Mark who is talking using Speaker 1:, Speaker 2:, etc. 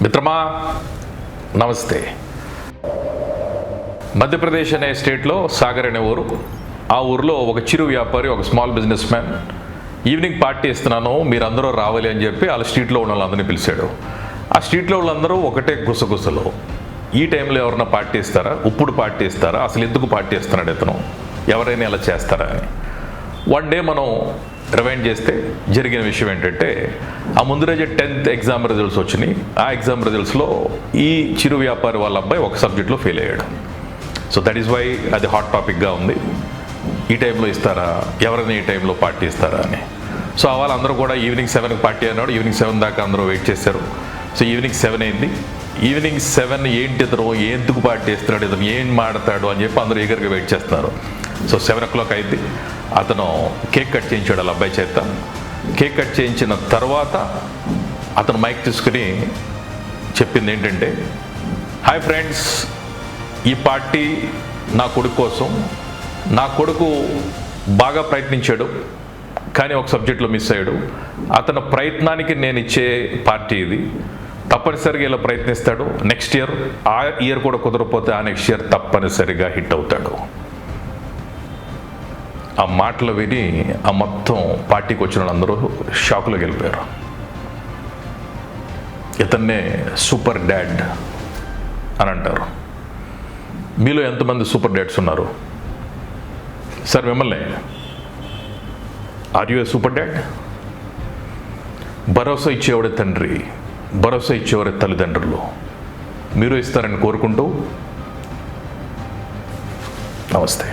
Speaker 1: మిత్రమా నమస్తే. మధ్యప్రదేశ్ అనే స్టేట్లో సాగర్ అనే ఊరు. ఆ ఊరిలో ఒక చిరు వ్యాపారి, ఒక small business man evening party ఇస్తున్నాను, మీరందరూ రావాలి అని చెప్పి వాళ్ళ స్ట్రీట్లో ఉన్న వాళ్ళందరినీ పిలిచాడు. ఆ స్ట్రీట్లో వాళ్ళందరూ ఒకటే గుసగుసలు. ఈ టైంలో ఎవరైనా పార్టీ ఇస్తారా, ఇప్పుడు పార్టీ ఇస్తారా, అసలు ఎందుకు పార్టీ ఇస్తున్నాడు ఇతను, ఎవరైనా ఇలా చేస్తారా అని. వన్ డే మనం రివైండ్ చేస్తే జరిగిన విషయం ఏంటంటే, ఆ ముందు రోజే 10th ఎగ్జామ్ రిజల్ట్స్ వచ్చినాయి. ఆ ఎగ్జామ్ రిజల్ట్స్లో ఈ చిరు వ్యాపారి వాళ్ళ అబ్బాయి ఒక సబ్జెక్ట్లో ఫెయిల్ అయ్యాడు. సో దట్ ఈస్ వై అది హాట్ టాపిక్గా ఉంది. ఈ టైంలో ఇస్తారా, ఎవరైనా ఈ టైంలో పార్టీ ఇస్తారా అని. సో వాళ్ళందరూ కూడా ఈవినింగ్ 7కి పార్టీ అన్నాడు. ఈవినింగ్ 7 దాకా అందరూ వెయిట్ చేశారు. సో ఈవినింగ్ 7 అయింది. ఈవినింగ్ 7 ఏంటి ఇతను, ఎందుకు పార్టీ ఇస్తున్నాడు, ఇతను ఏం మాడతాడు అని చెప్పి అందరూ ఈగర్గా వెయిట్ చేస్తున్నారు. సో 7 o'clock అయింది. అతను కేక్ కట్ చేయించాడు వాళ్ళ అబ్బాయి చేత. కేక్ కట్ చేయించిన తర్వాత అతను మైక్ తీసుకుని చెప్పింది ఏంటంటే, హాయ్ ఫ్రెండ్స్, ఈ పార్టీ నా కొడుకు కోసం. నా కొడుకు బాగా ప్రయత్నించాడు, కానీ ఒక సబ్జెక్ట్లో మిస్ అయ్యాడు. అతని ప్రయత్నానికి నేను ఇచ్చే పార్టీ ఇది. తప్పనిసరిగా ఇలా ప్రయత్నిస్తాడు. నెక్స్ట్ ఇయర్, ఆ ఇయర్ కూడా కుదరకపోతే ఆ నెక్స్ట్ ఇయర్ తప్పనిసరిగా హిట్ అవుతాడు. ఆ మాటలు విని ఆ మొత్తం పార్టీకి వచ్చిన వాళ్ళందరూ షాకులోకి వెళ్ళిపోయారు. ఇతన్నే సూపర్ డాడ్ అని అంటారు. మీలో ఎంతమంది సూపర్ డాడ్స్ ఉన్నారు? సార్ మిమ్మల్ని, are you a super dad? భరోసా ఇచ్చేవాడే తండ్రి, భరోసా ఇచ్చేవారే తల్లిదండ్రులు. మీరు ఇస్తారని కోరుకుంటూ నమస్తే.